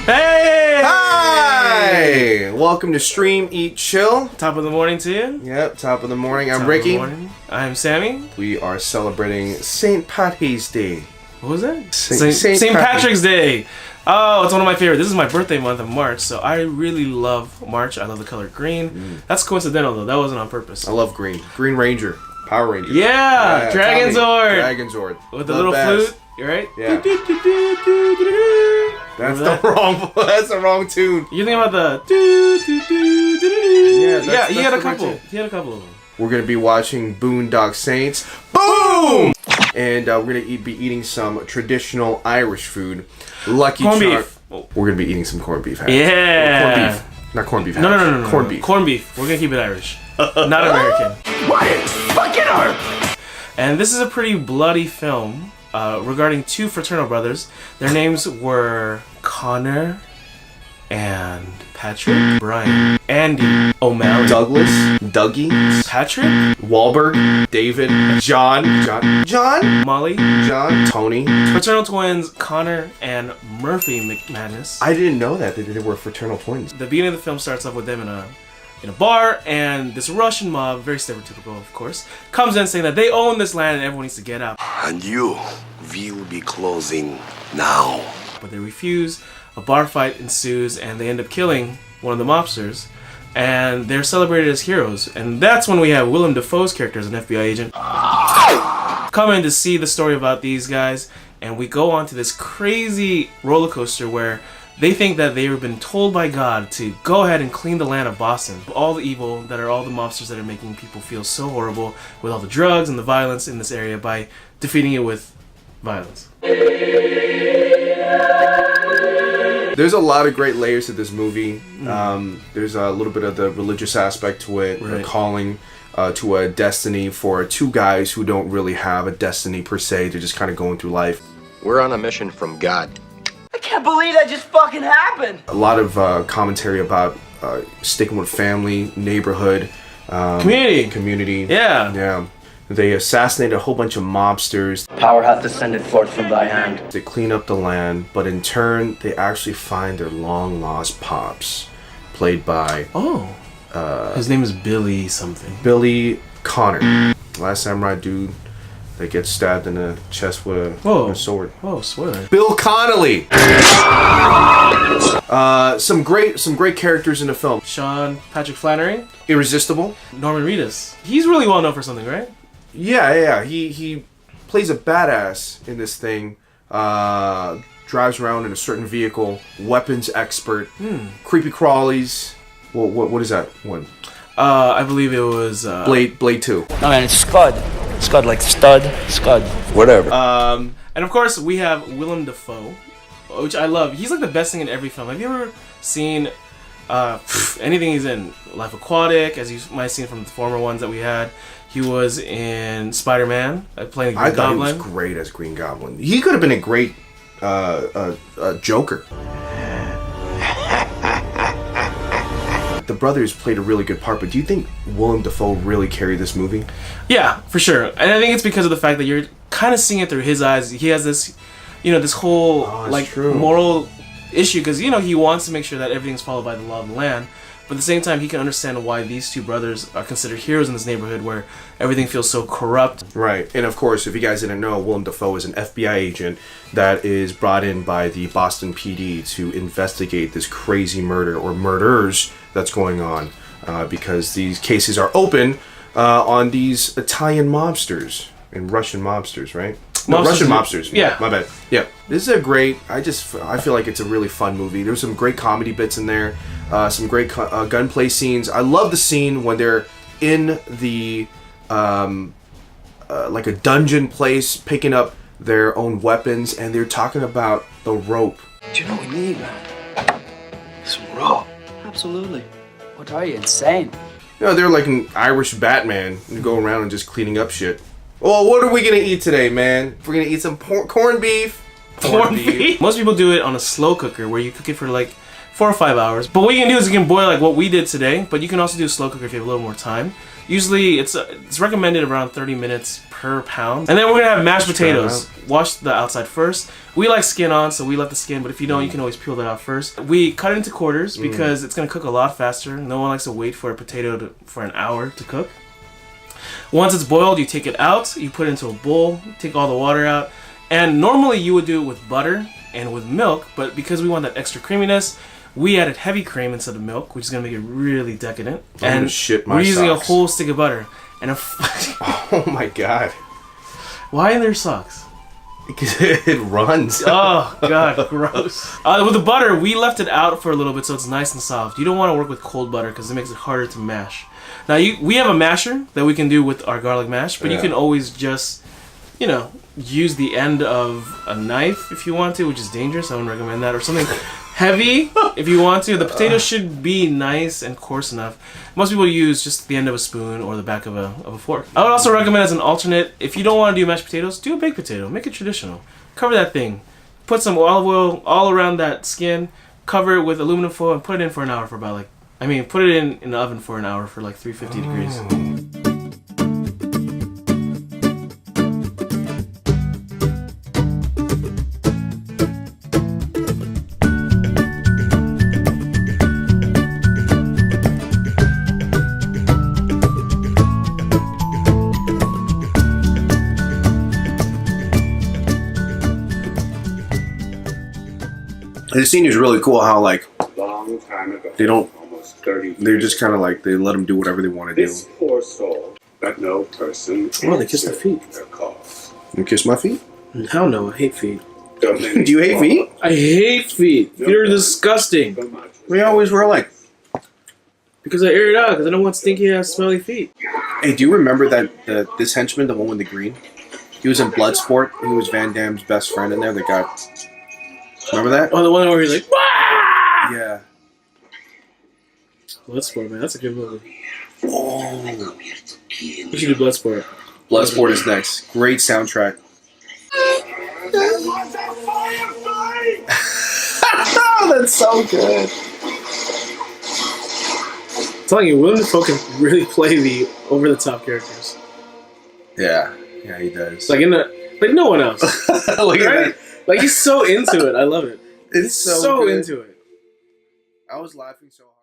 Hey! Hi! Welcome to Stream, Eat, Chill. Top of the morning to you. Yep, top of the morning. I'm Ricky. I'm Sammy. We are celebrating St. Patty's Day. What was that? St. Patrick's Day. Oh, it's one of my favorites. This is my birthday month of March, so I really love March. I love the color green. That's coincidental, though. That wasn't on purpose. I love green. Green Ranger. Power Ranger. Yeah! Dragon Zord! Dragon Zord. With the little flute. You right? Yeah. That's the wrong tune. You think about the Yeah, he had a couple. He had a couple of them. We're gonna be watching Boondock Saints. Boom! And we're gonna be eating some traditional Irish food. Corned beef. We're gonna be eating some corned beef. Yeah. Corned beef. Not corned beef. No. Corned beef. Corned beef. We're gonna keep it Irish. Not American. What? Fucking art. And this is a pretty bloody film regarding two fraternal brothers. Their names were Connor and Patrick, Brian, Andy, O'Malley, Douglas, Dougie, Patrick, Wahlberg, David, John, Molly, John, Tony. Fraternal twins Connor and Murphy MacManus. I didn't know that they were fraternal twins. The beginning of the film starts off with them in a bar, and this Russian mob, very stereotypical of course, comes in saying that they own this land and everyone needs to get out. And you will be closing now. But they refuse. A bar fight ensues, and they end up killing one of the mobsters, and they're celebrated as heroes. And that's when we have Willem Dafoe's character as an FBI agent come in to see the story about these guys, and we go on to this crazy roller coaster where they think that they've been told by God to go ahead and clean the land of Boston. All the evil that are all the mobsters that are making people feel so horrible with all the drugs and the violence in this area by defeating it with violence. There's a lot of great layers to this movie. There's a little bit of the religious aspect to it, a calling to a destiny for two guys who don't really have a destiny per se. They're just kind of going through life. We're on a mission from God. I can't believe that just fucking happened. A lot of commentary about sticking with family, neighborhood, community. Yeah. They assassinated a whole bunch of mobsters. Power hath descended forth from thy hand. They clean up the land, but in turn, they actually find their long lost pops, played by his name is Billy something. Billy Connor, Last Samurai dude that gets stabbed in the chest with a sword. Oh, spoiler. Bill Connolly. Some great characters in the film. Sean Patrick Flannery, Irresistible. Norman Reedus. He's really well known for something, right? Yeah. He plays a badass in this thing. Drives around in a certain vehicle. Weapons expert. Creepy crawlies. What is that one? I believe it was Blade 2. No man, it's Scud. Scud like stud, Scud. Whatever. And of course we have Willem Dafoe, which I love. He's like the best thing in every film. Have you ever seen anything he's in? Life Aquatic, as you might have seen from the former ones that we had. He was in Spider-Man, playing Green Goblin. I thought he was great as Green Goblin. He could have been a great Joker. The brothers played a really good part, but do you think Willem Dafoe really carried this movie? Yeah, for sure. And I think it's because of the fact that you're kind of seeing it through his eyes. He has this, this whole moral issue because he wants to make sure that everything's followed by the law of the land. But at the same time, he can understand why these two brothers are considered heroes in this neighborhood where everything feels so corrupt. Right. And of course, if you guys didn't know, Willem Dafoe is an FBI agent that is brought in by the Boston PD to investigate this crazy murder or murders that's going on because these cases are open on these Italian mobsters and Russian mobsters, right? No, Russian mobsters. Yeah. My bad. Yeah. This is a great, I feel like it's a really fun movie. There's some great comedy bits in there. Some great gunplay scenes. I love the scene when they're in the, like a dungeon place, picking up their own weapons, and they're talking about the rope. Do you know what we need, man? Some rope. Absolutely. What are you, insane? They're like an Irish Batman and go around and just cleaning up shit. Well, what are we gonna eat today, man? We're gonna eat some corned beef. Corned beef? Most people do it on a slow cooker where you cook it for like 4 or 5 hours. But what you can do is you can boil like what we did today, but you can also do a slow cooker if you have a little more time. Usually it's recommended around 30 minutes per pound. And then we're gonna have mashed potatoes. Wash the outside first. We like skin on, so we let the skin, but if you don't, you can always peel that out first. We cut it into quarters because it's gonna cook a lot faster. No one likes to wait for a potato for an hour to cook. Once it's boiled, you take it out, you put it into a bowl, take all the water out, and normally you would do it with butter and with milk, but because we want that extra creaminess, we added heavy cream instead of milk, which is gonna make it really decadent. And shit my we're using socks. a whole stick of butter. And Oh my god. why are there socks? Because it runs. Oh god, gross. With the butter, we left it out for a little bit so it's nice and soft. You don't want to work with cold butter because it makes it harder to mash. Now we have a masher that we can do with our garlic mash, but you can always just, you know, use the end of a knife if you want to, which is dangerous. I wouldn't recommend that. Or something heavy if you want to. The potatoes should be nice and coarse enough. Most people use just the end of a spoon or the back of a fork. I would also recommend as an alternate, if you don't want to do mashed potatoes, do a baked potato. Make it traditional. Cover that thing. Put some olive oil all around that skin. Cover it with aluminum foil and put it in for an hour for about like, put it in the oven for an hour for like 350 degrees. The scene is really cool how like Long time ago, they don't, almost 30 they're just kind of like, they let them do whatever they want to do. This poor soul, but no person. Oh, they kiss the feet. Their cause. You kiss my feet? Hell no, I hate feet. Do you hate feet? I hate feet. Feet are disgusting. We always were like. Because I air it out, because I don't want stinky ass smelly feet. Hey, do you remember that this henchman, the one with the green? He was in Bloodsport. He was Van Damme's best friend in there. The guy. Remember that? Oh, the one where he's like, "Wah!" Yeah. Bloodsport, man, that's a good movie. Oh. You should do Bloodsport. Bloodsport is next. Great soundtrack. That's so good. I'm telling you, Willem Dafoe can really play the over-the-top characters. Yeah, he does. It's like no one else. Look at Right? that. Like he's so into it. I love it. It's He's so so good. into it. I was laughing so hard.